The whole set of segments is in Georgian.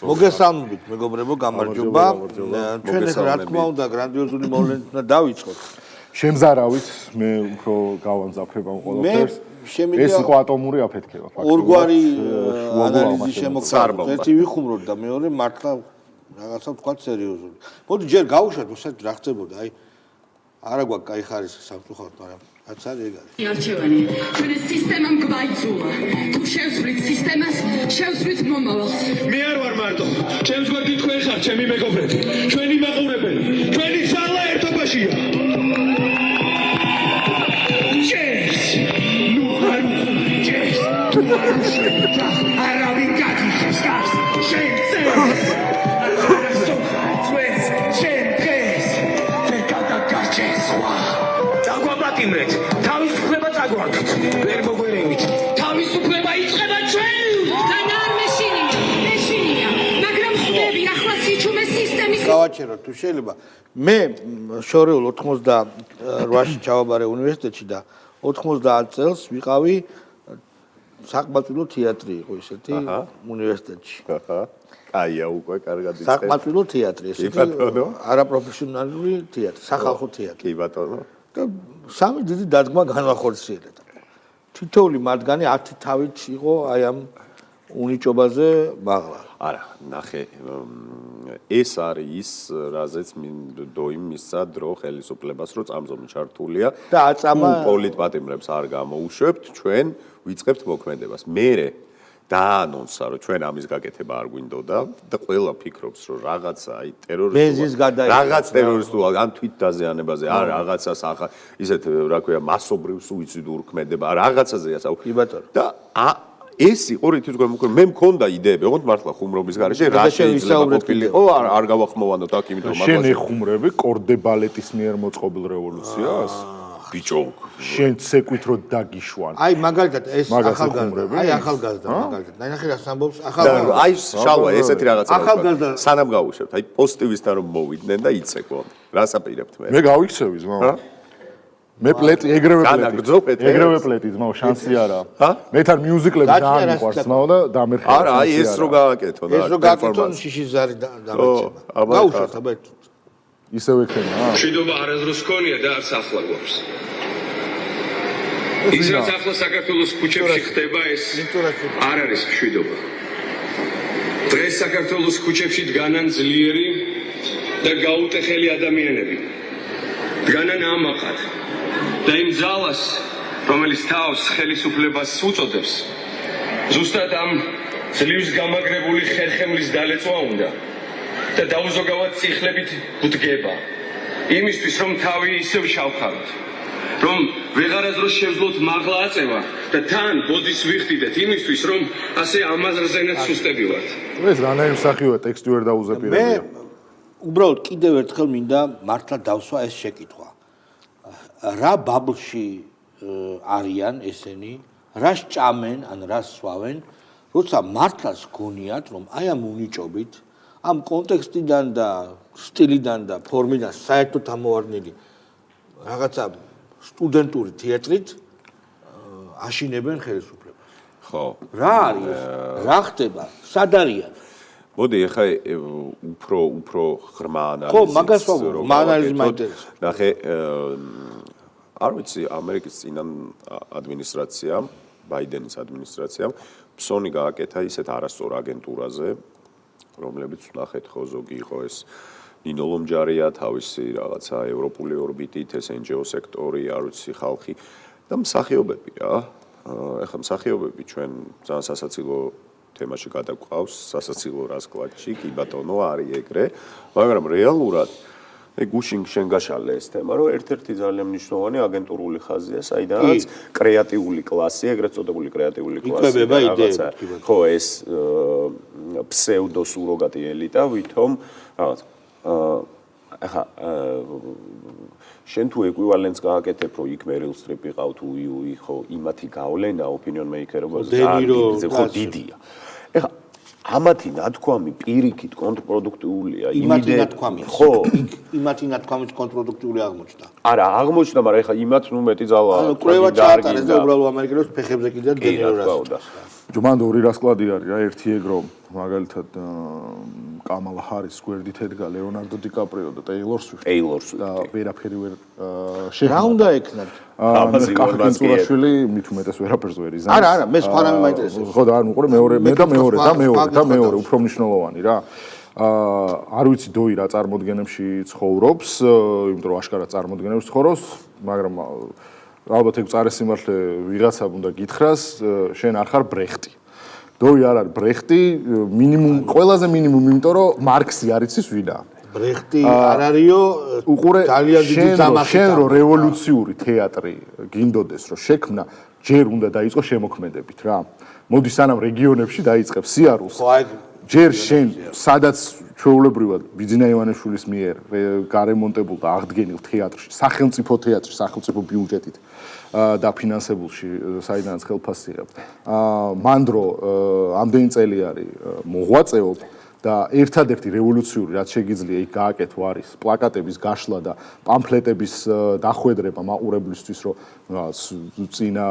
მოგესალმებით, მეგობრებო, გამარჯობა. ჩვენ ეს რა თქმა უნდა გრანდიოზული მოვლენით უნდა დავიწყოთ. შემზარავით, მე უფრო გავამზაფრებ ამ ყველაფერს. ეს იყო ატომური აფეთქება ფაქტობრივად. ორგვარი ანალიზი შემოგწარდა. ერთი ვიხუმროთ და მეორე მართლა რაღაცა თქვა სერიოზული. მოდი ჯერ გავუშვათ, მოსად რა ხდებოდა, აი არა გვაქვს კაი ხარისხი სამწუხაროდ, მაგრამ რაც არის ეგ არის. არჩევანი, ჩვენ ეს სისტემამ გვაიძულა. თუ შევსვლით სისტემას, შევსვლით მომავალს. მე არ ვარ მარტო. ჩემს გვერდით თქვენ ხართ, ჩემი მეგობრები, ჩვენი მაყურებელი, ჩვენი ძალა ერთობაშია. Cheers! Nu har cheers! Tu har aravin gadis skars. Cheers! იმრეთ თავისუფლება წაგვარდით ვერ მოგვერევით თავისუფლება იწყება ჩვენ თან არ მეშინია მაგრამ ხდები ახლა სიჩუმე სისტემის გავაჩერო თუ შეიძლება მე შორეულ 88-ში ჩავაბარე უნივერსიტეტში და 90 წელს ვიყავი საკმაყოფილო თეატრი იყო ისეთი უნივერსიტეტში აია უკვე კარგად იცი საკმაყოფილო თეატრი ესეთი არაპროფესიონალური თეატრი სახალხო თეატრი კი ბატონო სამი დიდი დადგმა განვახორციელებდა. თითოეული მათგანი 10 თავით იყო აი ამ უნიჭობაზე მაღლა. არა, ნახე, ეს არის ის, რაზეც დოიმ მისცა დრო ხელისუფლებას, რომ წამზომი ჩართულია და აწამა პოლიტპატიმრებს არ გამოუშვებთ, ჩვენ ვიწყებთ მოქმედებას. მერე დაანონსა, რომ ჩვენ ამის გაკეთება არ გვინდოდა და ყველა ფიქრობს, რომ რაღაცა აი რაღაც ტერორისტულ ან თვით დაზიანებაზე, არ რაღაცას ახლა ისეთ რა ქვია მასობრივ სუიციდურ ქმედება, რაღაცაზეა საუბარი. კი ბატონო. და ეს იყო რითიც გვემოქმედა. მე მქონდა იდეები, ოღონდ მართლა ხუმრობის გარეშე რა შეიძლება ყოფილიყო, არ გავახმოვანოთ აქ, იმიტომ რომ შენ ეხუმრები კორდებალეტის მიერ მოწყობილ რევოლუციას? ბიჭო, შენ ცეკვით რო დაგიშვან. აი მაგალითად ეს ახალგაზრდა, აი ახალგაზრდა მაგალითად. ნახე რა სამბობს ახალგაზრდა. აი შალვა ესეთი რაღაცა. ახალგაზრდა სანამ გავუშვებთ, აი პოზიტივისთან რომ მოვიდნენ და იცეკვო. რას აპირებთ მე? მე გავიქცევი ზმაო. მე პლეტი ეგრევე პლეტი ზმაო, შანსი არა. მე თან მიუზიკლები ძალიან მიყვარს ზმაო და დამერხება. არა, აი ეს რო გააკეთო და ეს რო გააკეთო შიშის ზარი დამეცემა. გავუშვათ აბა ისევ ექნება. მშვიდობა არასდროს ქონია და არც ახლა გვაქვს. ის რაც ახლა საქართველოს ქუჩებში ხდება ეს არ არის მშვიდობა. დღეს საქართველოს ქუჩებში დგანან ძლიერი და გაუტეხელი ადამიანები. დგანან ამაყად და იმ ძალას, რომელიც თავს ხელისუფლებას უწოდებს, ზუსტად ამ ძლივს გამაგრებული ხერხემლის დალეწვა უნდა. და დაუზოგავად ციხლებით ვდგება იმისთვის რომ თავი ისევ შავხაროთ რომ ვეღარასდროს შევძლოთ მაღლა აწევა და თან ბოძის ვიხდიდეთ იმისთვის რომ ასე ამაზრზენად სუსტები ვართ ეს რანაირ მსახიობია ტექსტი ვერ დაუზეპირებია მე უბრალოდ კიდევ ერთხელ მინდა მართლა დავსვა ეს შეკითხვა რა ბაბლში არიან ესენი რა სჭამენ ან რა სვავენ როცა მართლაც გონიათ რომ აი ამ უნიჭობით ამ კონტექსტიდან და სტილიდან და ფორმიდან საერთოდ ამოვარდნილი რაღაცა სტუდენტური თეატრით აშინებენ ხელისუფლებას. ხო. რა არის? რა ხდება? სად არიან? მოდი ახლა უფრო ღრმა ანალიზი. ხო, მაგას ვაგო, ანალიზი მაინტერესებს. ნახე, არ ვიცი, ამერიკის წინან ადმინისტრაციამ, ბაიდენის ადმინისტრაციამ ფსონი გააკეთა ისეთ არასწორ აგენტურაზე რომლებიც ნახეთ ხო ზოგი იყო ეს ნინო ლომჯარია თავისი რაღაცა ევროპული ორბიტით ეს NGO სექტორი არ ვიცი ხალხი და მსახიობები რა ეხლა მსახიობები ჩვენ ძალიან სასაცილო თემაში გადაგვყავს სასაცილო რასკლადში კი ბატონო არის ეგრე მაგრამ რეალურად გუშინ შენ გაშალე ეს თემა რომ ერთ-ერთი ძალიან მნიშვნელოვანი აგენტურული ხაზია საიდანაც კრეატიული კლასი ეგრეთ წოდებული კრეატიული კლასი რაღაცა ხო ეს ფსევდო სუროგატი ელიტა ვითომ რაღაც ახლა შენ თუ ეკვივალენტს გააკეთებ რომ იქ მერილ სტრიპი ყავ თუ იუი ხო იმათი გავლენა ოპინიონ მეიკერებაზე ხო დიდია ახლა ამათი ნათქვამი პირიქით კონტრპროდუქტიულია იმათი ნათქვამი ხო იმათი ნათქვამიც კონტრპროდუქტიული აღმოჩნდა არა აღმოჩნდა მაგრამ ეხლა იმათ ნუ მეტი ძალა კვლევა ჩაატარეს და უბრალოდ ამერიკელებს ფეხებზე კიდე გენერალს მან ორი რასკლადი არის რა, ერთი ეგრო მაგალითად კამალა ჰარის გვერდით ედგა ლეონარდო დიკაპრიო და ტეილორ სვიფტი და ვერაფერი ვერ რა უნდა ეკნათ? კახინცურაშვილი მით უმეტეს ვერაფერს ვერ იზამს. არა, მე სხვა რამე მაინტერესებს. ხო და არ მიყურე მეორე უფრო მნიშვნელოვანი რა. არ ვიცი დოი რა წარმოდგენებში ცხოვრობს, იმიტომ რომ აშკარად წარმოდგენებში ცხოვრობს, მაგრამ ალბათ ეგ წარესიმართლე ვიღაცამ უნდა გითხრას, შენ არ ხარ ბრეხტი. დოი არ არის ბრეხტი, მინიმუმ ყველაზე მინიმუმ, იმიტომ რომ მარქსი არ იცის ვინაა. ბრეხტი არ არისო, უყურე ძალიან დიდი ძამახი. შენ რო რევოლუციური თეატრი გინდოდეს რომ შექმნა, ჯერ უნდა დაიწყო შემოქმედებით რა. მოდი სანამ რეგიონებში დაიწყებს სიარულს. ხო აი ჯერ შენ სადაც ჩვეულებრივად ბიძინა ივანიშვილის მიერ გარემონტებულ და აღდგენილ თეატრში, სახელმწიფო თეატრში, სახელმწიფო ბიუჯეტით დაფინანსებულში, საიდანაც ხელფასს იღებ. მან დრო ამდენი წელი არის მოღვაწეობ და ერთადერთი რევოლუციური რაც შეგიძლია იქ გააკეთო არის პლაკატების გაშლა და პამფლეტების დახვედრება მაყურებლისთვის რომ წინა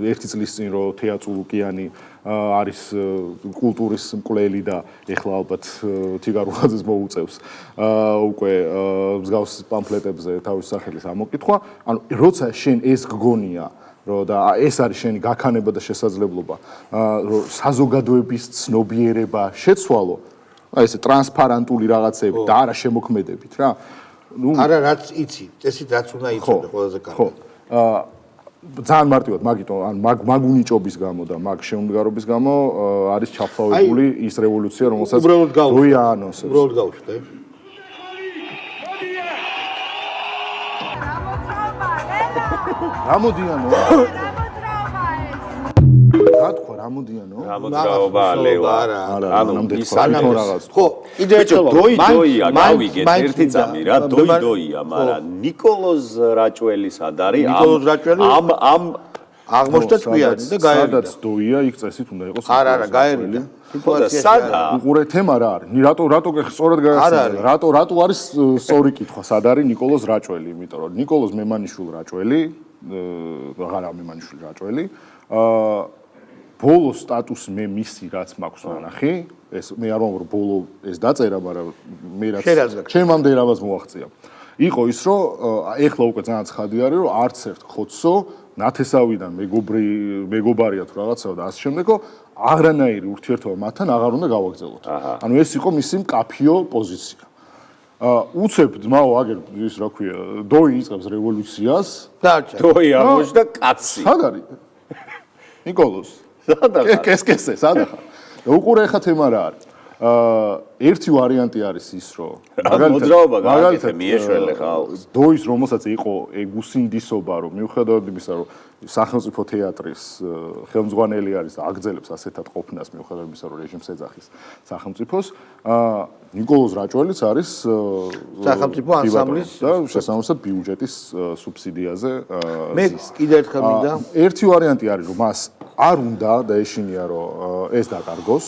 ერთი წლის წინ რომ თეატრულუკიანი არის კულტურის მკვლელი და ეხლა ალბათ თიგარუხაძეს მოუწევს უკვე მსგავს პამფლეტებზე თავის სახელის ამოკითხვა ანუ როცა შენ ეს გგონია რომ და ეს არის შენი გაქანება და შესაძლებლობა რომ საზოგადოების ცნობიერება შეცვალო აი ესე ტრანსპარენტული რაღაცები და არა შემოქმედებით რა ნუ არა რაც იცი წესით რაც უნდა იცოდე ყველაზე კარგად ხო ძალიან მარტივად მაგიტო ან მაგუნიჭობის გამო და მაგ შეუმდგარობის გამო არის ჩაფლავებული ის რევოლუცია რომელსაც როია ანონსებს უბრალოდ გავუშვე რამოდიანო რა თქვა რამოდიანო რამოძრაობა ლევა ანუ ისანამ რაღაც ხო კიდე ერთხელ დოია გავიგეთ ერთი წამი რა დოია მაგრამ ნიკოლოზ რაჭველის ადარი ნიკოლოზ რაჭველი ამ აღმოჩნდა ჭკვიანი და გაერიდა სადაც დოია იქ წესით უნდა იყოს არა გაერიდა სადა უყურე თემა რა არის რატო სწორად გაიხსნა რატო არის სწორი კითხვა სად არის ნიკოლოზ რაჭველი იმიტომ რომ ნიკოლოზ მემანიშვილ რაჭველი აღარა მემანიშვილი რაჭველი ბოლო სტატუსი მე მისი რაც მაქვს ნახი ეს მე არ ვამბობ ბოლო ეს დაწერა მაგრამ მე რაც ჩემამდე რაღაც მოაღწია იყო ის რომ ეხლა უკვე ძალიან ცხადი არის რომ არც ერთ ხოცო ნათესავიდან მეგობარია თუ რაღაცაა და ასე შემდეგო აღრანაირი ურთიერთობა მათთან აღარ უნდა გავაგრძელოთ ანუ ეს იყო მისი მკაფიო პოზიცია უცებ ძმაო აგერ ის რა ქვია დოი იწყებს რევოლუციას დოი აღმოჩნდა კაცი სად არის ნიკოლოზ სად არის კესკესე სად ახარ და უყურე ხა თემა რა არის ერთი ვარიანტი არის ის რომ მოძრაობა გააკეთე მიეშველე ხალხს დოის რომელსაც იყო ეგუსინდისობა რომ მიუხედავად იმისა რომ სახელმწიფო თეატრის ხელმძღვანელი არის და აგრძელებს ასეთად ყოფნას მიუხედავად იმისა რომ რეჟიმს ეძახის სახელმწიფოს ნიკოლოზ რაჭველიც არის სახელმწიფო ანსამბლის და შესაბამისად ბიუჯეტის სუბსიდიაზე მე კიდე ერთხელ მინდა ერთი ვარიანტი არის რომ მას არ უნდა და ეშინია რომ ეს დაკარგოს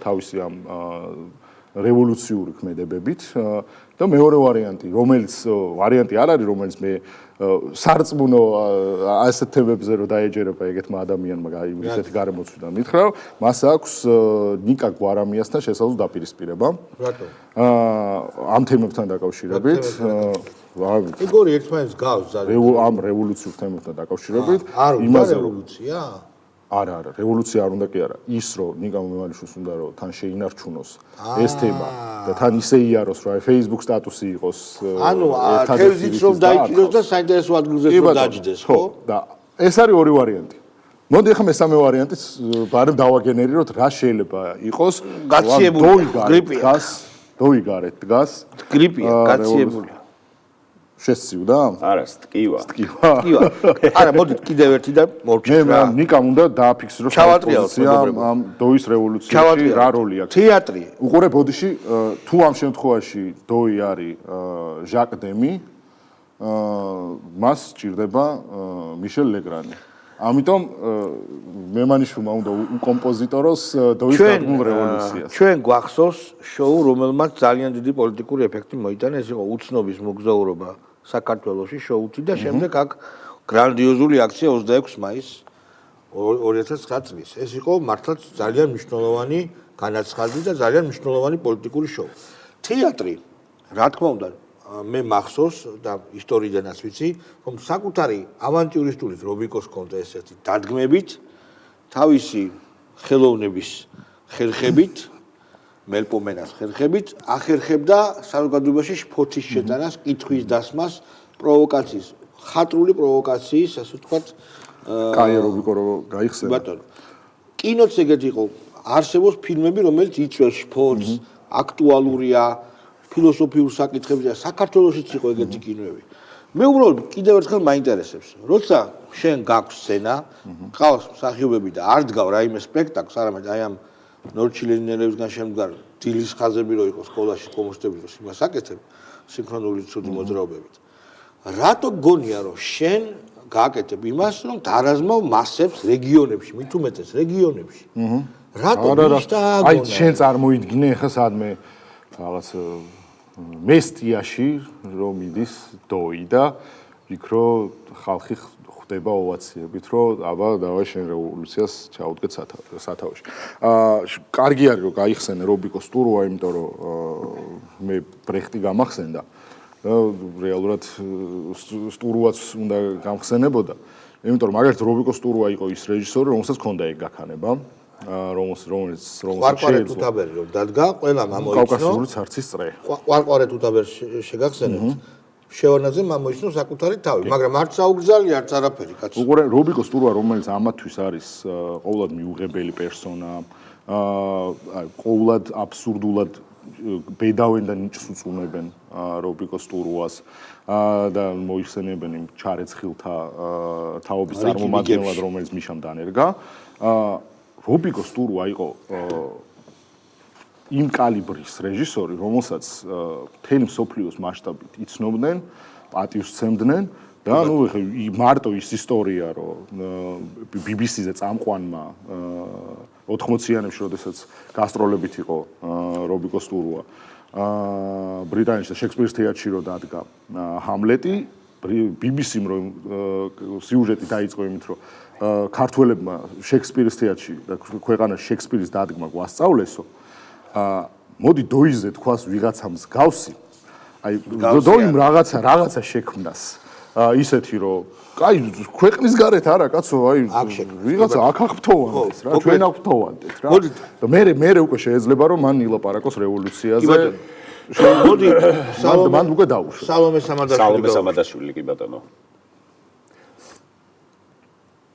თავისი ამ რევოლუციური ქმედებებით და მეორე ვარიანტი რომელიც ვარიანტი არ არის რომელიც მე სარწმუნო ასეთ თემებზე რომ დაეჯერება ეგეთმა ადამიანმა ისეთი გარემოცვიდან მითხრა რომ მას აქვს ნიკა გვარამიასთან შესაძლო დაპირისპირება რატო ამ თემებთან დაკავშირებით ეგორი ერთმანეთს გავს ძალიან ამ რევოლუციურ თემებთან დაკავშირებით იმაზე რევოლუცია არა რევოლუცია არ უნდა კი არა ის რომ ნიკა მემანიშვილს უნდა რომ თან შეინარჩუნოს ეს თემა და თან ისე იაროს რომ აი Facebook სტატუსი იყოს ანუ თევზით რომ დაიჭიროს და საინტერესო ადგილზე რომ დაჯდეს ხო და ეს არის ორი ვარიანტი მოდი ახლა მესამე ვარიანტიც ბარემ დავაგენერიროთ რა შეიძლება იყოს გაციებული გრიპია დოი გარეთ დგას გრიპია გაციებული შესწივდა? არა, სტკივა. სტკივა. არა, მოდით კიდევ ერთი და მოვჩით რა. მე ნიკამ უნდა დააფიქსირო ამ დოის რევოლუციაში რა როლი აქვს. თეატრი. უყურე ბოდიში, თუ ამ შემთხვევაში დოი არის ჟაკ დემი, მას სჭირდება მიშელ ლეგრანი. ამიტომ მემანიშვილმა უნდა უკომპოზიტოროს დოის დადგმულ რევოლუციას. ჩვენ გვახსოვს შოუ, რომელმაც ძალიან დიდი პოლიტიკური ეფექტი მოიტანა, ეს იყო უცნობის მოგზაურობა საქართველოში შოუთი და შემდეგ აქ გრანდიოზული აქცია 26 მაისს 2009 წლის. ეს იყო მართლაც ძალიან მნიშვნელოვანი განაცხადი და ძალიან მნიშვნელოვანი პოლიტიკური შოუ. თეატრი, რა თქმა უნდა, მე მახსოვს და ისტორიიდანაც ვიცი, რომ საკუთარი ავანტიურისტული რობიკოს კონტა ესეთი დადგმებით, თავისი ხელოვნების ხერხებით, მელპომენას ხერხებით ახერხებდა საზოგადოებაში შფოთის შეტანას, კითხვის დასმას, პროვოკაციის, ხატრული პროვოკაციის, ასე ვთქვათ, კაი რობიკო რო გაიხსენა. ბატონო. კინოც ეგეთი იყო, არსებობს ფილმები, რომელიც იწვევს შფოთს, აქტუალურია, ფილოსოფიურ საკითხებზე, საქართველოშიც იყო ეგეთი კინოები. მე უბრალოდ კიდევ ერთხელ მაინტერესებს, როცა შენ გაქვს სცენა, ყავს მსახიობები და არ დგავ რაიმე სპექტაკლს, არამედ აი ამ ნორჩილენელებისგან შემდგარ დილის ხაზები რო იყოს სკოლაში კომოსტები რო იმას აკეთებ, სინქრონული ცუდი მოძრაობებით. რატო გონია რომ შენ გააკეთებ იმას, რომ დაარაზმავ მასებს რეგიონებში, მით უმეტეს რეგიონებში. რატო მიშტა? აი შენ წარმოიდგინე ხა სადმე რაღაც მესტიაში რომ მიდის დოი და იქ რო ხალხი ხვდება ოვაციებით, რომ აბა დავай შენ რევოლუციას ჩაუდგეთ სათავეში. კარგი არის რომ გაიხსენე რობიკო სტურუა, იმიტომ რომ მე ბრეხტი გამახსენდა. რეალურად სტურუაც უნდა გამხსენებოდა. იმიტომ რომ მაგალითად რობიკო სტურუა იყო ის რეჟისორი, რომელსაც ჰქონდა ეგ გაქანება. რომელიც ყვარყვარე თუთაბერი რომ დადგა, ყველა მამოიცნო. კავკასიური ცარცის წრე. ყვარყვარე თუთაბერი შეგახსენებთ. შევანაძე მამოიცნო საკუთარი თავი, მაგრამ არც აუგზალია, არც არაფერი, კაცო. უყურე რობიკო სტურუა, რომელიც ამათვის არის ყოველად მიუღებელი პერსონა, ყოველად აბსურდულად ბედავენ და ნიჭს უწუნებენ რობიკო სტურუას და მოიხსენებენ იმ ჩარეცხილთა თაობის წარმომადგენლად, რომელიც მიშამ დანერგა. რობიკო სტურუა იყო იმ კალიბრის რეჟისორი, რომელსაც მთელი მსოფლიოს მასშტაბით იცნობდნენ, პატივსცემდნენ და ნუ მარტო ის ისტორია, რომ BBC-ზე წამყვანმა 80-იანებში, როდესაც გასტროლებით იყო რობიკო სტურუა, ბრიტანეთში შექსპირის თეატრში რო დადგა ჰამლეტი, BBC-მ რომ სიუჟეტი დაიწყო იმით, რომ ქართველებმა შექსპირის თეატრში და ქვეყანაში შექსპირის დადგმა გვასწავლესო. მოდი დოიზე თქვას ვიღაცა მსგავსი. აი დოიმ რაღაცა შექმნას. ისეთი რომ აი ქვეყნის გარეთ არა კაცო, აი ვიღაცა აქ აღფრთოვანდეს რა, ჩვენ აღფრთოვანდეთ რა. და მე უკვე შეიძლება რომ მან ილაპარაკოს რევოლუციაზე. მოდი მან უკვე დაუშვა. სალომე სამადაშვილი კი ბატონო.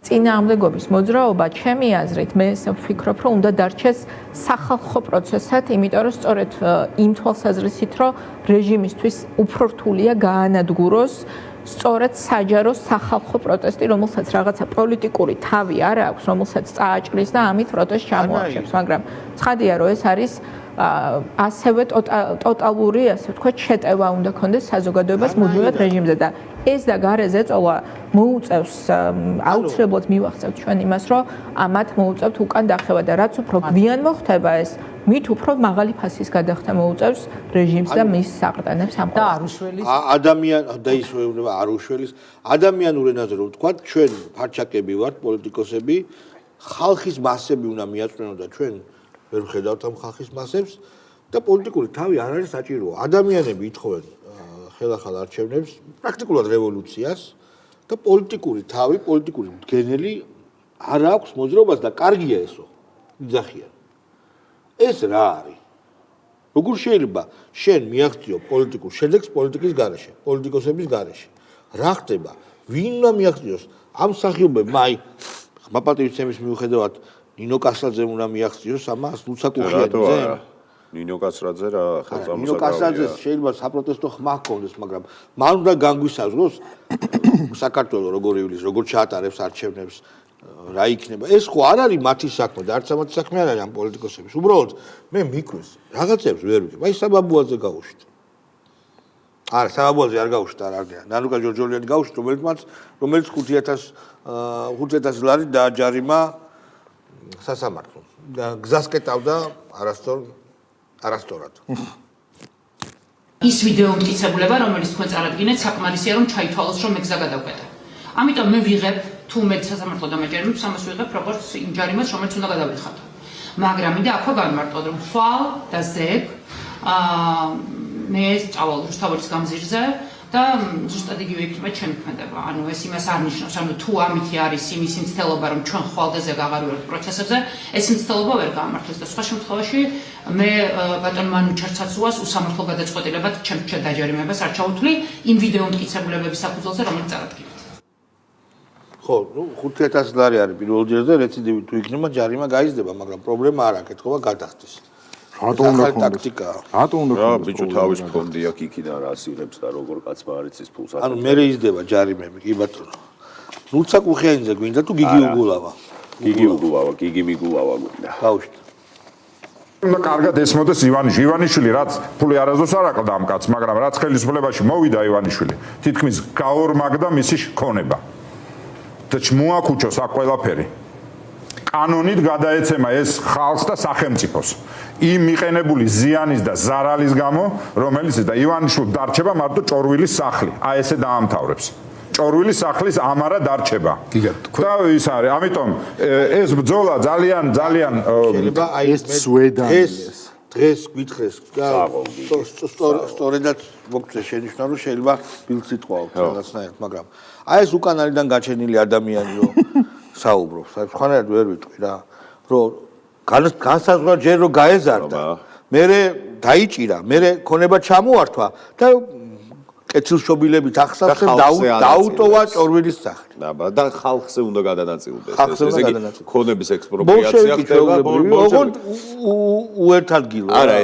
წინააღმდეგობის მოძრაობა, ჩემი აზრით, მე ვფიქრობ, რომ უნდა დარჩეს სახალხო პროცესად, იმიტომ რომ სწორედ იმ თვალსაზრისით, რომ რეჟიმისთვის უფრო რთულია გაანადგუროს სწორედ საჯარო სახალხო პროტესტი, რომელსაც რაღაცა პოლიტიკური თავი არ აქვს, რომელსაც წააჭრის და ამით პროტესტს ჩამოაჩებს, მაგრამ ცხადია, რომ ეს არის ასევე ტოტალური, ასე ვთქვათ, შეტევა უნდა ქონდეს საზოგადოებას მუდმივად რეჟიმზე და ეს და გარე ზეწოლა მოუწევს აუცილებლად მივახცევთ ჩვენ იმას, რომ ამათ მოუწევთ უკან დახევა და რაც უფრო გვიან მოხდება ეს, მით უფრო მაღალი ფასის გადახდა მოუწევს რეჟიმს და მის საყრდენებს ამ და არუშველის და ის ეუბნება არუშველის ადამიანურ ენაზე რომ ვთქვათ, ჩვენ ფარჩაკები ვართ, პოლიტიკოსები, ხალხის მასები უნდა მიაწვენოთ და ჩვენ ვერ ვხედავთ ამ ხალხის მასებს და პოლიტიკური თავი არ არის საჭირო. ადამიანები ითხოვენ ხელახალ არჩევნებს, პრაქტიკულად რევოლუციას და პოლიტიკური თავი, პოლიტიკური მდგენელი არ აქვს მოძრაობას და კარგია ესო. იძახიან. ეს რა არის? როგორ შეიძლება შენ მიაღწიო პოლიტიკურ შედეგს პოლიტიკის გარეშე, პოლიტიკოსების გარეშე? რა ხდება? ვინ უნდა მიაღწიოს ამ მსახიობებმა? აი, მაპატივისცემის მიუხედავად ნინო კასაძემ უნდა მიაღწიოს ამას ლუცაკუხიანიძე? ნინო კასრაძე რა ხელწამოსაგროვია. ნინო კასაძეს შეიძლება საპროტესტო ხმა ჰქონდეს, მაგრამ მან უნდა განგვისაზღვროს საქართველოს როგორ ივლის, როგორ ჩაატარებს არჩევნებს, რა იქნება. ეს ხო არ არის მათი საქმე და არც ამათი საქმე არ არის ამ პოლიტიკოსების. უბრალოდ მე მიქვეს რაღაცებს ვერ ვიგებ. აი საბაბუაძე გაუშვით. არა, საბაბუაძე არ გაუშვით, არ არის. ნანუკა ჯორჯოლიანი გაუშვით, რომელიც 5,000 ლარი დააჯარიმა სასამართლომ. გზას კეტავდა არასწორად. ის ვიდეო მტკიცებულება, რომელიც თქვენ წარადგინეთ, საკმარისია რომ ჩაითვალოს, რომ მე გზა გადავკეტე. ამიტომ მე ვიღებ თუ მე სასამართლო დამაჯერებლებს ამას ვიღებ როგორც იმ ჯარიმას, რომელიც უნდა გადავიხადო. მაგრამ მინდა აქვე განმარტოთ, რომ ხვალ და ზეგ მე წავალ რუსთაველის გამზირზე და ზუსტად იგივე იქნება ჩემი ქმედება. ანუ ეს იმას არ ნიშნავს, ანუ თუ ამითი არის იმის მცდელობა, რომ ჩვენ ხვალ და ზეგ აღარ ვიყავით პროცესებზე, ეს მცდელობა ვერ გაამართლეს და სხვა შემთხვევაში მე ბატონ მანუ ჩარცაცუას უსამართლო გადაწყვეტილებად ჩემ დაჯერიმებას არ ჩავუთვლი იმ ვიდეო მტკიცებულებების საფუძველზე, რომელიც წარადგინეთ. ხო, ნუ 5000 ლარი არის პირველ ჯერზე, რეციდივი თუ იქნება ჯარიმა გაიზრდება, მაგრამ პრობლემა არ აქვს, ეთქობა გადახდის. რატო უნდა ახალი გქონდეს? ტაქტიკაა. რატო უნდა რა გქონდეს? ბიჭო თავის ფონდი აქ იქიდან რა სიღებს და როგორ კაცმა არის ის ფულს ანუ მე იზრდება ჯარიმები, კი ბატონო. ნუცა კუხიანიძე გვინდა თუ გიგი უგულავა? გიგი მიგულავა გვინდა. ბავშვი. უნდა კარგად ესმოდეს ივანიშვილი, რაც ფული არასდროს არ აკლდა ამ კაცს, მაგრამ რაც ხელისუფლებაში მოვიდა ივანიშვილი, თითქმის გაორმაგდა მისი ქონება. და მოაკუჩოს აქ ყველაფერი. კანონით გადაეცემა ეს ხალხს და სახელმწიფოს. იმ მიყენებული ზიანის და ზარალის გამო, რომელიც და ივანიშვილს დარჩება მარტო ჭორვილის სახლი. აი ესე დაამთავრებს. ჭორვილის სახლის ამარა დარჩება. და ის არის, ამიტომ ეს ბრძოლა ძალიან შეიძლება აი ეს სვედანი დღეს გითხრეს და სწორედაც მოგწე შენიშნა რომ შეიძლება ბილსიტყვაოთ რაღაცნაირად, მაგრამ აი ეს უკანალიდან გაჩენილი ადამიანიო საუბრობს, აი სხვანაირად ვერ ვიტყვი რა, რომ განსაზღვრა ჯერ რომ გაეზარდა, მერე დაიჭირა, მერე ქონება ჩამოართვა და კეთილშობილებით ახსავსემ დაუტოვა ჭორვილის სახლი. და ხალხზე უნდა გადანაწილდეს ხალხზე უნდა ესე იგი გადანაწილდეს. ქონების ექსპროპრიაცია ხდება ოღონდ უერთადგილო. არა,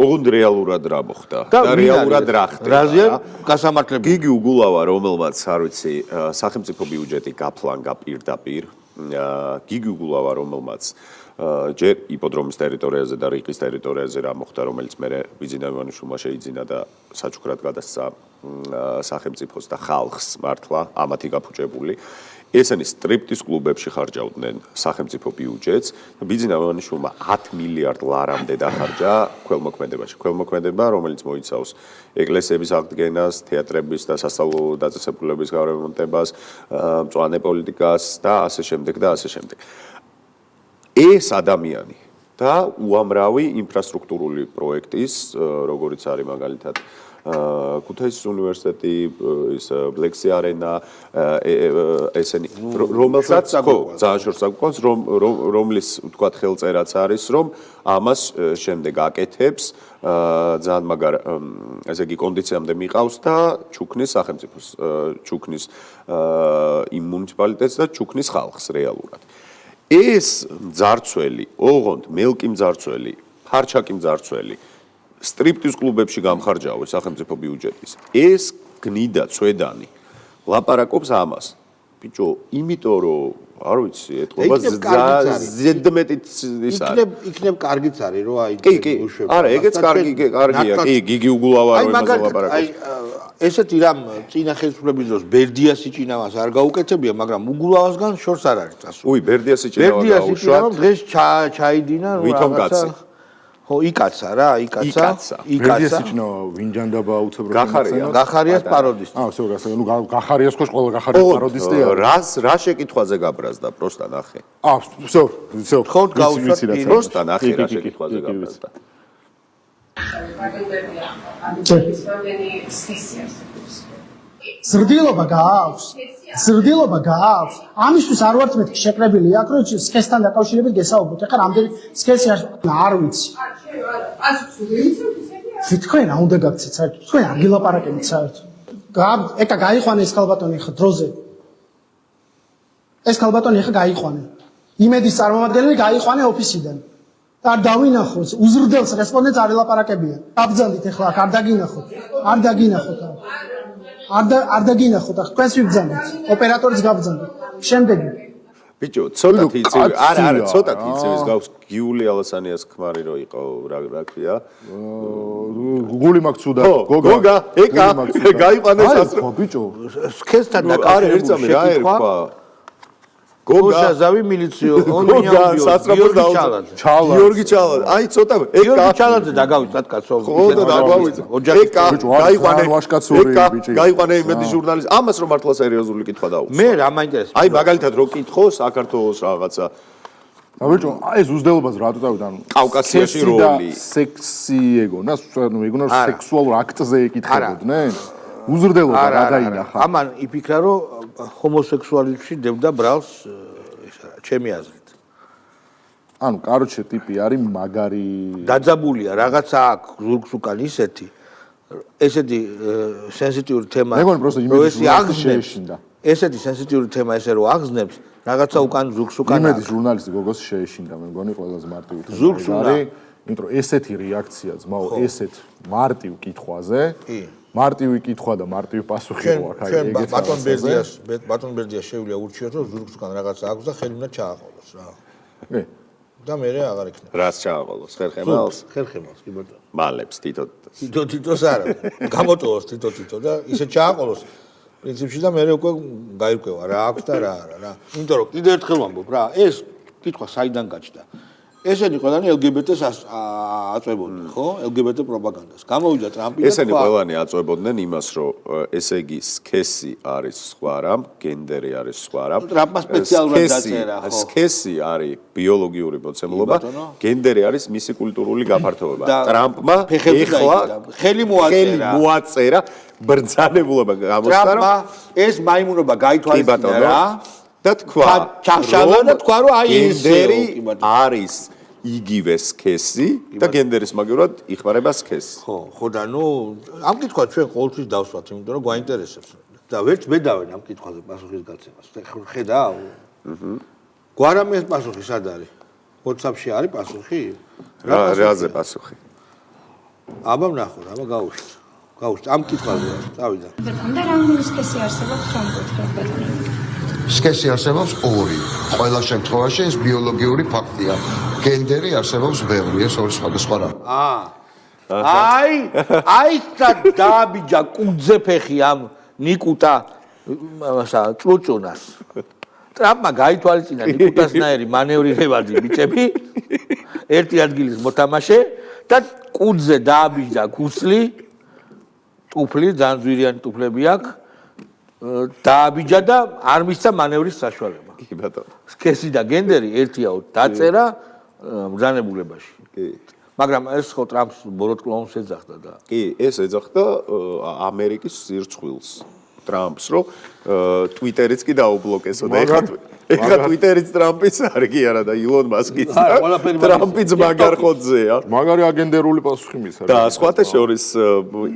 ოღონდ რეალურად რა მოხდა და რეალურად რა ხდება. რაზეა გასამართლებელი. გიგი უგულავა, რომელმაც არ ვიცი, სახელმწიფო ბიუჯეტი გაფლანგა პირდაპირ, გიგი უგულავა, რომელმაც ჯერ იპოდრომის ტერიტორიაზე და რიყის ტერიტორიაზე რა მოხდა, რომელიც მე ბიძინა ივანიშვილმა შეიძინა და საჩუქრად გადასცა სახელმწიფოს და ხალხს მართლა ამათი გაფუჭებული. ესენი სტრიპტის კლუბებში ხარჯავდნენ სახელმწიფო ბიუჯეტს. ბიძინა ივანიშვილმა 10 მილიარდ ლარამდე დახარჯა ქველმოქმედებაში. ქველმოქმედება, რომელიც მოიცავს ეკლესიების აღდგენას, თეატრების და სასწავლო დაწესებულებების გარემონტებას, მწვანე პოლიტიკას და ასე შემდეგ და ასე შემდეგ. ეს ადამიანი და უამრავი ინფრასტრუქტურული პროექტის, როგორიც არის მაგალითად ქუთაისის უნივერსიტეტი, ის ბლექსი არენა, ესენი რომელსაც ძალიან შორს აგვყავს, რომლის ვთქვათ ხელწერაც არის, რომ ამას შემდეგ აკეთებს ძალიან მაგარ ესე იგი კონდიციამდე მიყავს და ჩუქნის სახელმწიფოს, ჩუქნის იმ მუნიციპალიტეტს და ჩუქნის ხალხს რეალურად. ეს მძარცველი, ოღონდ მელკი მძარცველი, ფარჩაკი მძარცველი სტრიპტის კლუბებში გამხარჯავე სახელმწიფო ბიუჯეტის. ეს გნიდა წვედანი ლაპარაკობს ამას. ბიჭო, იმიტომ რომ არ ვიცი, ეთყობა ზედმეტით ის არის. იქნებ კარგიც არის, რომ აი კი, არა, ეგეც კარგია, კი, გიგი უგულავა რომ იმაზე ლაპარაკობს. აი ესეთი რამ წინა ხელისუფლების დროს ბერდიასი ჭინავას არ გაუკეთებია, მაგრამ უგულავასგან შორს არ არის წასული. უი, ბერდიასი ჭინავა დღეს ჩაიდინა ვითომ კაცი. ხო, იკაცა რა, იკაცა. ბერდიასი ჭინავა ვინჯანდაბა უცებრო გახარიას პაროდისტი. всё, ну გახარიას ხო ყველა გახარიას პაროდისტია. რა შეკითხვაზე გაბრაზდა, პროსტა ნახე. всё. ხოთ გაუშვათ პროსტა ნახე რა შეკითხვაზე გაბრაზდა. ზრდილობა გააქვს. ამისთვის არ ვართ მეთქი შეკრებილი აქ რომ სქესთან დაკავშირებით გესაუბროთ. ეხლა რამდენი სქესი არ ვიცი. თქვენ რა უნდა გაქცეთ საერთოდ? თქვენ არ გილაპარაკებით საერთოდ. ეკა გაიყვანე ეს ქალბატონი ხა დროზე. ეს ქალბატონი ხა გაიყვანე. იმედის წარმომადგენელი გაიყვანე ოფისიდან. არ დავინახოთ, უზრდელს რესპონდენტს არ ელაპარაკებიან. გაბძანდით ეხლა აქ არ დაგინახოთ. არ დაგინახოთ, ახ თქვენს ვიბძანდით. ოპერატორიც გაბძანდით. შემდეგი. ბიჭო, ცოტათი იცივი, არა, ცოტათი იცივი გავს გიული ალასანიას ქმარი რო იყო, რა ქვია? გული მაქვს ცუდა. გოგა, ეკა, გაიყვანეს ასე. ხო, ბიჭო, სქესთან არა, ერთამე რა ერქვა? გოგაზავი მილიციო, он меня убьет. სასწრაფოს ჩალაძე. გიორგი ჩალაძე. აი ცოტა ეგ გიორგი ჩალაძე დაგავიწყათ კაცო. ხო და დაგვავიწყე. ოჯახის გაიყვანე იმედი ჟურნალისტი. ამას რომ მართლა სერიოზული კითხვა დაუწყო. მე რა მაინტერესებს? აი მაგალითად რო კითხო საქართველოს რაღაცა ბიჭო, ეს უზრდელობას რატო წავიდა? ანუ კავკასიაში როლი. სექსი ეგონა, ეგონა სექსუალურ აქტზე ეკითხებოდნენ? უზრდელობა რა დაინახა? ამან იფიქრა რომ ჰომოსექსუალიზმში დებდა ბრალს ჩემი აზრით. ანუ კაროჩე ტიპი არის მაგარი დაძაბულია რაღაცა აქვს ზურგს უკან ისეთი სენსიტიური თემა. მეგონი პროსტო იმედის შეეშინდა. ესეთი სენსიტიური თემა ესე რომ აღგზნებს რაღაცა უკან ზურგს უკან. იმედის ჟურნალისტი გოგოს შეეშინდა, მე მგონი ყველაზე მარტივი თემა. ზურგს უნდა. იმიტომ რომ ესეთი რეაქცია ძმაო, ესეთ მარტივ კითხვაზე. კი. მარტივი კითხვა და მარტივი პასუხი რო აქ აი ეგეც ბატონ ბერდიას შეუძლია ურჩიოთ რომ ზურგს უკან რაღაცა აქვს და ხელი უნდა ჩააყოლოს რა. კი. და მე აღარ იქნება. რას ჩააყოლოს? ხერხემალს? ხერხემალს კი ბატონო. მალებს თითოს არა. გამოტოვოს თითო და ისე ჩააყოლოს პრინციპში და მე უკვე გაირკვევა რა აქვს და რა არა რა. იმიტომ რომ კიდევ ერთხელ ვამბობ რა, ეს კითხვა საიდან გაჩნდა? ესენი ყველანი LGBT-ს აწვევებოდნენ, ხო? LGBT პროპაგანდას. გამოვიდა ტრამპი და ესენი ყველანი აწვევებოდნენ იმას, რომ ესე იგი სქესი არის სხვა რამ, გენდერი არის სხვა რამ. ტრამპმა სპეციალურად დაწერა, ხო? სქესი არის ბიოლოგიური მოცემულობა, გენდერი არის მისი კულტურული გაფართოება. ტრამპმა ეხლა ხელი მოაწერა ბრძანებულობა გამოსცა, რომ ეს მაიმუნობა გაითვალისწინა რა. და თქვა, რომ აი გენდერი არის იგივე სქესი და გენდერის მაგივრად იხმარება სქესი. ხო და ნუ ამ კითხვას ჩვენ ყოველთვის დავსვათ, იმიტომ რომ გვაინტერესებს და ვერც მე დავენ ამ კითხვაზე პასუხის გაცემას. ხედავ? გვარამის პასუხი სად არის? WhatsApp-ში არის პასუხი? რაზე პასუხი? აბა ვნახოთ, აბა გავუშვით. ამ კითხვაზე წავიდა. და რამდენი სქესი არსებობს რომ გითხრათ? სქესი არსებობს ორი. ყველა შემთხვევაში ეს ბიოლოგიური ფაქტია. გენდერი არსებობს ბევრი, ეს ორი სხვადასხვა რამ. აი დააბიჯა კუძე ფეხი ამ ნიკუტა ჭუჭუნას. ტრამპმა გაითვალისწინა ნიკუტასნაირი მანევრირებადი ბიჭები, ერთი ადგილის მოთამაშე და კუძზე დააბიჯდა ქუსლი, ტუფლი, ძალიან ძვირიანი ტუფლები აქვს. დააბიჯა და არ მისცა მანევრის საშუალება. კი ბატონო. სქესი და გენდერი ერთიაო დაწერა ბრძანებულებაში. კი. მაგრამ ეს ხო ტრამპს ბოროტ კლოუნს ეძახდა და. კი, ეს ეძახდა ამერიკის სირცხვილს. ტრამპს, რომ ტვიტერიც კი დაუბლოკესო და ეხლა ტვიტერიც ტრამპის არ კი არა და ილონ მასკიც ტრამპიც მაგარხოძეა. მაგარი აგენდერული პასუხი მისცა. და სხვათა შორის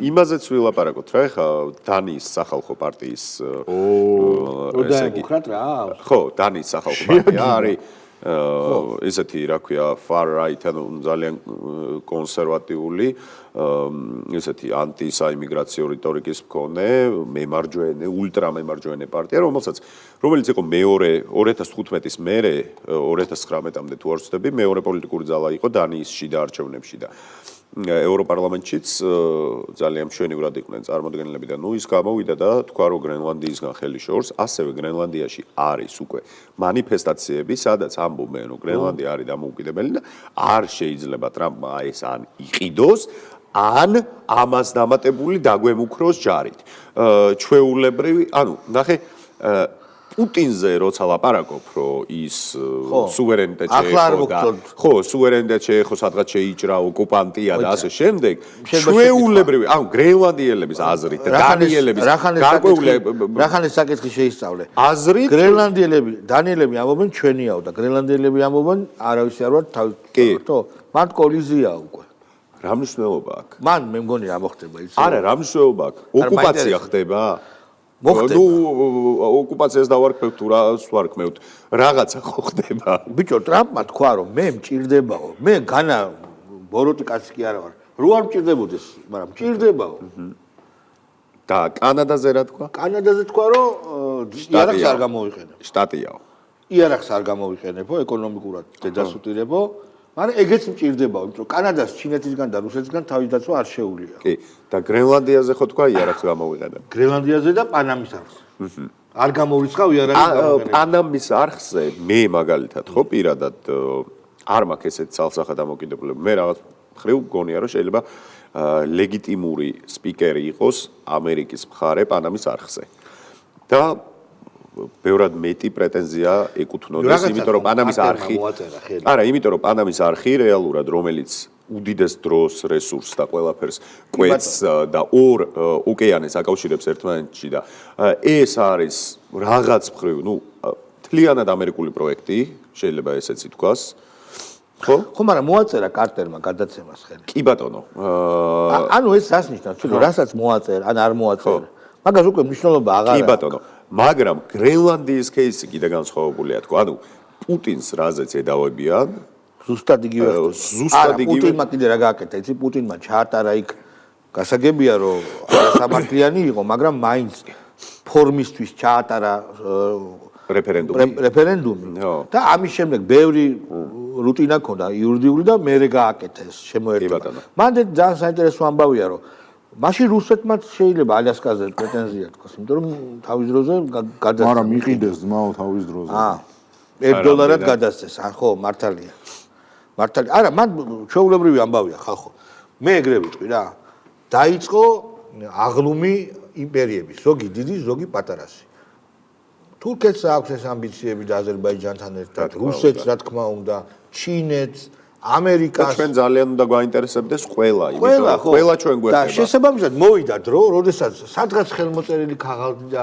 იმაზეც ვილაპარაკოთ რა, ეხლა დანიის სახალხო პარტიის ესე იგი ხო, დანიის სახალხო პარტია არის ესეთი რა ქვია far right ანუ ძალიან კონსერვატიული ესეთი ანტისაიმიგრაციო რიტორიკის მქონე მემარჯვენე ულტრამემარჯვენე პარტია რომელიც იყო მეორე 2015-ის მერე 2019-მდე თუ არ ვცდები მეორე პოლიტიკური ძალა იყო დანიის შიდა არჩევნებში და ევროპარლამენტშიც ძალიან მშვენივრად იყვნენ წარმოდგენილები და ნუ ის გამოვიდა და თქვა რომ გრენლანდიისგან ხელი შორს ასევე გრენლანდიაში არის უკვე მანიფესტაციები სადაც ამბობენ რომ გრენლანდია არის დამოუკიდებელი და არ შეიძლება ტრამპმა ეს ან იყიდოს ან ამას დამატებული დაგვემუქროს ჯარით ჩვეულებრივი ანუ ნახე პუტინზე როცა ლაპარაკობ რომ ის სუვერენიტეტი შეეხო და ხო სუვერენიტეტი შეეხო სადღაც შეიჭრა ოკუპანტია და ასე შემდეგ ჩვეულებრივი ანუ გრენლანდიელების აზრით და დანიელების რახანეს საკითხი შეისწავლე აზრით გრენლანდიელები დანიელები ამბობენ ჩვენიაო და გრენლანდიელები ამბობენ არავის არ ვარ თავი ხო მან კოლიზია უკვე რა მნიშვნელობა აქვს მან მე მგონი რა მოხდება იცი არა რა მნიშვნელობა აქვს ოკუპაცია ხდება მოხდება ოკუპაციას დავარქმევთ თუ რას ვარქმევთ რაღაცა ხო ხდება ბიჭო ტრამპმა თქვა რომ მე მჭირდებაო მე განა ბოროტი კაცი კი არა ვარ რო არ მჭირდებოდეს მაგრამ მჭირდებაო და კანადაზე რა თქვა კანადაზე თქვა რომ იარაღს არ გამოვიყენებ შტატიაო იარაღს არ გამოვიყენებო ეკონომიკურად დედასუტირებო მაგრამ ეგეც მჭირდებაო იმიტომ კანადას ჩინეთისგან და რუსეთისგან თავის დაცვა არ შეუძლია კი და გრენლანდიაზე ხო თქვა იარაღს გამოვიყენებ გრენლანდიაზე და პანამის არხს არ გამოვრიცხავ იარაღის პანამის არხზე მე მაგალითად ხო პირადად არ მაქვს ესეთ ცალსახად დამოკიდებულება. მე რაღაც მხრივ გონია რომ შეიძლება ლეგიტიმური სპიკერი იყოს ამერიკის მხარე პანამის არხზე. და ბევრად მეტი პრეტენზია ეკუთვნოდეს, იმიტომ რომ პანამის არხი არა, იმიტომ რომ პანამის არხი რეალურად რომელიც უდიდეს დროს, რესურსს და ყველაფერს კვეთს და ორ ოკეანეს აკავშირებს ერთმანეთში და ეს არის რაღაც მხრივ, მთლიანად ამერიკული პროექტი, შეიძლება ესეც ითქვას. ხო? ხო, მაგრამ მოაწერა კარტერმა გადაცემას ხელი. კი ბატონო. ანუ ეს რას ნიშნავს? თუნდაც რასაც მოაწერა, ან არ მოაწერა. მაგას უკვე მნიშვნელობა აღარ აქვს. კი ბატონო. მაგრამ გრენლანდიის кейსი კიდე განსხვავებულია თქო. ანუ პუტინს რაზეც ედავებიან, ზუსტად იგივე. პუტინმა კიდე რა გააკეთა? იცი პუტინმა ჩაატარა იქ გასაგებია რომ სამართლიანი იყო, მაგრამ მაინც ფორმისთვის ჩაატარა რეფერენდუმი. და ამის შემდეგ ბევრი რუტინა ქონდა იურიდიული და მერე გააკეთა ეს შემოერთება. მან ძალიან საინტერესო ამბავია რომ მაშინ რუსეთმაც შეიძლება ალიასკაზე პრეტენზია თქოს, იმიტომ რომ თავის დროზე გადასცა. მაგრამ იყიდეს ძმაო თავის დროზე. $1 გადასცეს, ხო, მართალია. მართალია. არა, მან ჩვეულებრივი ამბავია ხალხო. მე ეგრე ვიტყვი რა. დაიწყო აღლუმი იმპერიების, ზოგი დიდი, ზოგი პატარასი. თურქეთს აქვს ეს ამბიციები და აზერბაიჯანთან ერთად, რუსეთს რა თქმა უნდა, ჩინეთს, ამერიკას. ჩვენ ძალიან უნდა გვაინტერესებდეს ყველა, იმიტომ რომ ყველა ჩვენ გვეხება. და შესაბამისად მოვიდა დრო, როდესაც სადღაც ხელმოწერილი ქაღალდი და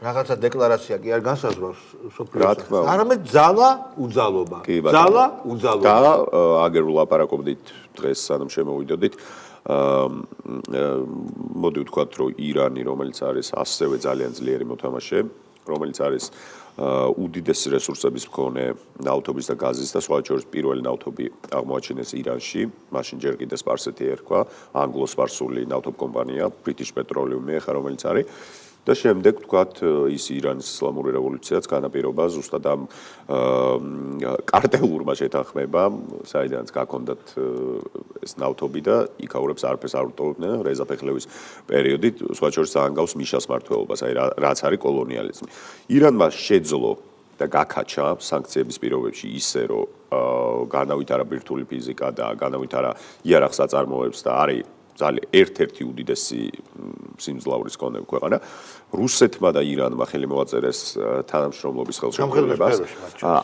რაღაცა დეკლარაცია კი არ განსაზღვრავს სოფლიოს. არამედ ძალა, უძალობა. ძალა, უძალობა. და აგერ ვლაპარაკობდით დღეს სანამ შემოვიდოდით. მოდი ვთქვათ, რომ ირანი, რომელიც არის ასევე ძალიან ძლიერი მოთამაშე, რომელიც არის უდიდესი რესურსების მქონე ნავთობის და გაზის და სხვა შორის პირველი ნავთობი აღმოაჩინეს ირანში, მაშინ ჯერ კიდე სპარსეთი ერქვა, ანგლო-სპარსული ნავთობ კომპანია, British Petroleum ეხა რომელიც არის და შემდეგ ვთქვათ ის ირანის ისლამური რევოლუციაც განაპირობა ზუსტად ამ კარტელურმა შეთანხმებამ, საიდანაც გაქონდათ ეს ნავთობი და იქაურებს არაფერს არ უტოვებდნენ რეზა ფეხლევის პერიოდით, სხვა შორის აანგავს მიშას მმართველობას, აი რაც არის კოლონიალიზმი. ირანმა შეძლო და გაქაჩა სანქციების პირობებში ისე, რომ განავითარა ბირთვული ფიზიკა და განავითარა იარაღ საწარმოებს და არის ძალიან ერთ-ერთი უდიდესი სიმძლავრის მქონე ქვეყანა. რუსეთმა და ირანმა ხელი მოაწერეს თანამშრომლობის ხელშეკრულებას.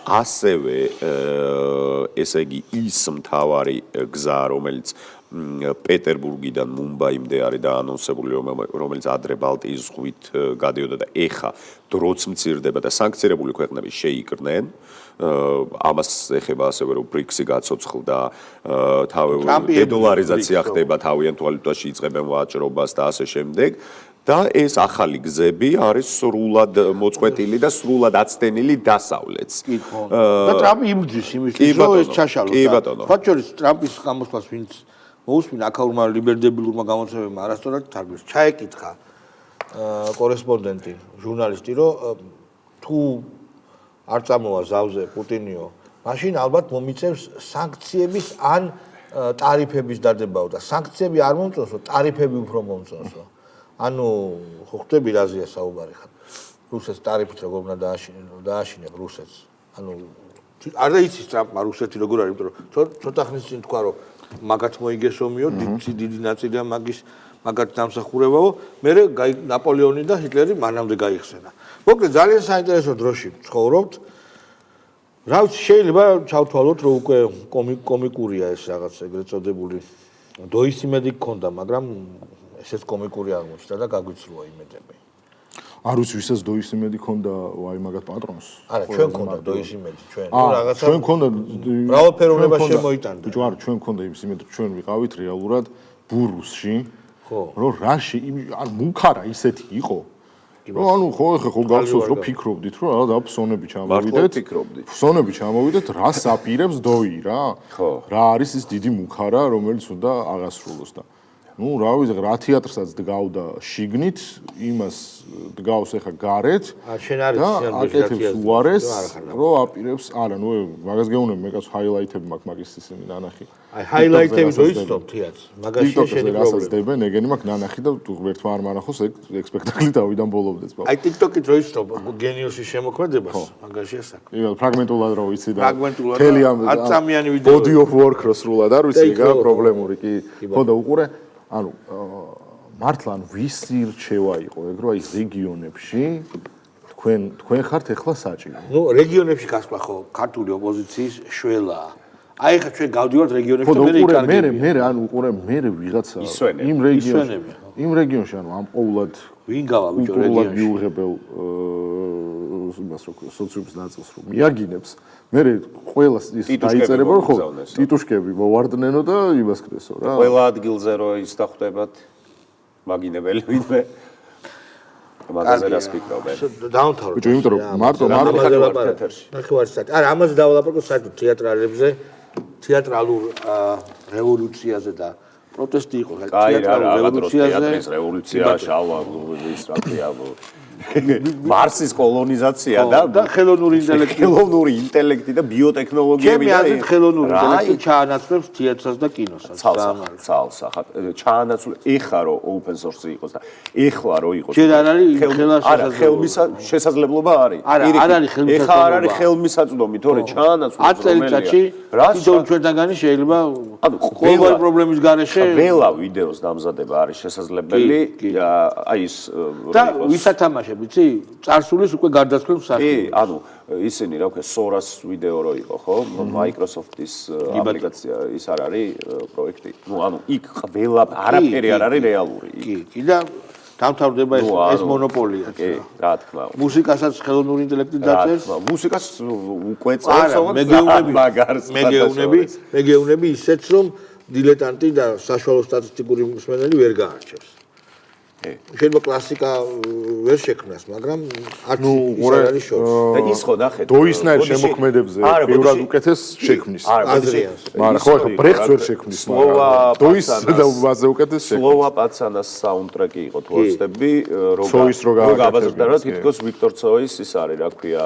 ასევე ესე იგი ის მთავარი გზა, რომელიც პეტერბურგიდან მუმბაიმდე არის დაანონსებული, რომელიც ადრე ბალტიის ზღვით გადიოდა და ეხა დროც მცირდება და სანქცირებული ქვეყნები შეიკრნენ. ამას ეხება ასევე რომ ბრიქსი გაცოცხლდა, დედოლარიზაცია ხდება, თავიანთ ვალუტაში იწყებენ ვაჭრობას და ასე შემდეგ. და ეს ახალი გზები არის სრულად მოწყვეტილი და სრულად აცდენილი დასავლეთს. და ტრამპი იმჯის იმისთვის რომ ეს ჩაშალოს. კი ბატონო. სხვა შორის ტრამპის გამოსვლას ვინც მოусმინა აქაურმა ლიბერდებულურმა გამოცემებმა არასწორად თარგმნეს. ჩაეკითხა კორესპონდენტი, ჟურნალისტი, რომ თუ არ წამოვა ზავზე პუტინიო, მაშინ ალბათ მომიწევს სანქციების ან ტარიფების დადებაო და სანქციები არ მომწონსო, ტარიფები უფრო მომწონსო. ანუ ხო ხტები რაზეა საუბარი ხარ. რუსეთს ტარიფით როგორ უნდა დააშინებ რუსეთს. ანუ არ იცის ტრამპმა რუსეთი როგორ არის, იმიტომ რომ ცოტა ხნის წინ თქვა რომ მაგათ მოიგესომიო, დიდი ნაწილია მაგათ დამსახურებაო, მე ნაპოლეონი და ჰიტლერი მანამდე გაიხსენა. მოკლედ ძალიან საინტერესო დროში ცხოვრობთ. რა ვიცი, შეიძლება ჩავთვალოთ, რომ უკვე კომიკურია ეს რაღაც ეგრეთ წოდებული დოისიმედი გქონდა, მაგრამ ესეც კომიკური აღმოჩნდა და გაგვიცრუა იმედები. არ ვიცი, ვისაც დოისიმედი ქონდა, ვაი მაგათ პატრონს. არა, ჩვენ ქონდა დოისიმედი, ჩვენ. რაღაცა ჩვენ ქონდა მრავალფეროვნება შემოიტანდა. ბიჭო, არა, ჩვენ ქონდა იმის იმედი, ჩვენ ვიყავით რეალურად ბურუსში. ხო. რომ რაში, არ მუქარა ისეთი იყო. რომ ანუ ხო გახსოვს რომ ფიქრობდით რომ რა ფსონები ჩამოვიდეთ. ფსონები ჩამოვიდეთ, რას აპირებს დოი რა? ხო. რა არის ის დიდი მუქარა, რომელიც უნდა აღასრულოს და ну, რა ვიცი, რა თეატრსაც დგავდა შიგნით, იმას დგავს ახლა გარეთ. შენ არის და სიამოვნებაში აკეთებს უარეს, რომ აპირებს, არა, ნუ მაგას გეუბნები, მე კაც ჰაილაითები მაქვს მაგის ისინი ნანახი. აი ჰაილაითები რო იცნობ თეატრს, მაგაში შენი რასაც პრობლემა. დებენ, ეგენი მაქვს ნანახი და თუ ღმერთმა არ მარახოს, ეგ სპექტაკლი თავიდან ბოლომდეც ბავშვი. აი TikTok-ით რო იცნობ გენიოსის შემოქმედებას, მაგაშია საქმე. იმან ფრაგმენტულად რო ვიცი და ფრაგმენტულად მთელი ამ 10 წამიანი ვიდეო. body of work რო სრულად არ ვიცი, ეგა პრობლემური კი. ხო და უყურე, ანუ მართლა ანუ ვისი რჩევა იყო ეგ რომ აი რეგიონებში თქვენ ხართ ეხლა საჭირო. ნუ რეგიონებში გასვლა ხო ქართული ოპოზიციის შველაა. აი ხა ჩვენ გავდივართ რეგიონებში და მე იქარგები. მე ანუ უყურე მე ვიღაცა იმ რეგიონში ანუ ამ ყოვლად ვინ გავა ბიჭო რეგიონში მიუღებელ იმას რო სოციუმის ნაწილს რომ მიაგინებს მე ყველა ის დაიწერება ხო ტიტუშკები მოვარდნენო და იმას ქნესო რა ყველა ადგილზე რო ის დახვდებათ მაგინებელი ვინმე მაგაზე რას ფიქრობენ დაუნთავროთ ბიჭო იმიტომ რომ მარტო თეთერში ნახევარი საათი არა ამაზე დავალაპარაკო საერთოდ თეატრალებზე თეატრალურ რევოლუციაზე და პროტესტი იყო თეატრალურ რევოლუციაზე რევოლუცია შალვა ის რაკია მარსის კოლონიზაცია და ხელოვნური ინტელექტი და ბიოტექნოლოგიები და ჩემი აზრით ხელოვნური ინტელექტი ჩაანაცვლებს თეატრს და კინოსაც ცალს ახლა ჩაანაცვლ ეხა რო open source იყოს და ეხლა რო იყოს ჯერ არ არის შესაძლებლობა არის არ არის ხელმისაწვდომი ეხა არ არის ხელმისაწვდომი თორე ჩაანაცვლებს 10 წელიწადში თვითონ ჩვენთანგანი შეიძლება ყოველ პრობლემის გარეშე ველა ვიდეოს დამზადება არის შესაძლებელი აი ის და ვისათამაშე ვიცი წარსულის უკვე გარდაცვლილ მსახიობს ანუ ისინი რა ვქო სორას ვიდეო რო იყო ხო Microsoft-ის აპლიკაცია ის არ არის პროექტი ნუ ანუ იქ ყველა არაფერი არ არის რეალური კი და დამთავრდება ეს მონოპოლია კი რა თქმა უნდა მუსიკასაც ხელოვნური ინტელექტი დაწერს მუსიკას უკვე წერს მე გეუბნები ისეც რომ დილეტანტი და საშუალო სტატისტიკური მსმენელი ვერ გაარჩევს შეიძლება კლასიკა ვერ შექმნას, მაგრამ არც ის არ არის შორს. და ის ხო ნახეთ. დოისნაირ შემოქმედებზე ბევრად უკეთეს შექმნის. მაგრამ ხო ახლა ბრეხტს ვერ შექმნის, მაგრამ დოის და ვაზე უკეთეს შექმნის. სლოვა პაცანას საუნდტრეკი იყო თუ ვაცდები, რომ გაბაზრდა რა თითქოს ვიქტორ ცოის ის არის, რა ქვია,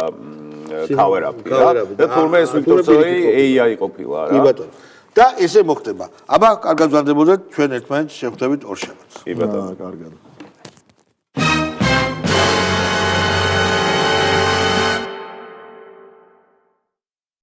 cover-up-ი რა. და თურმე ეს ვიქტორ ცოი AI ყოფილა რა. კი ბატონო. და ესე მოხდება. აბა, კარგად ვზარდებოდეთ, ჩვენ ერთმანეთს შევხვდებით ორ შაბათს. კი ბატონო, კარგად.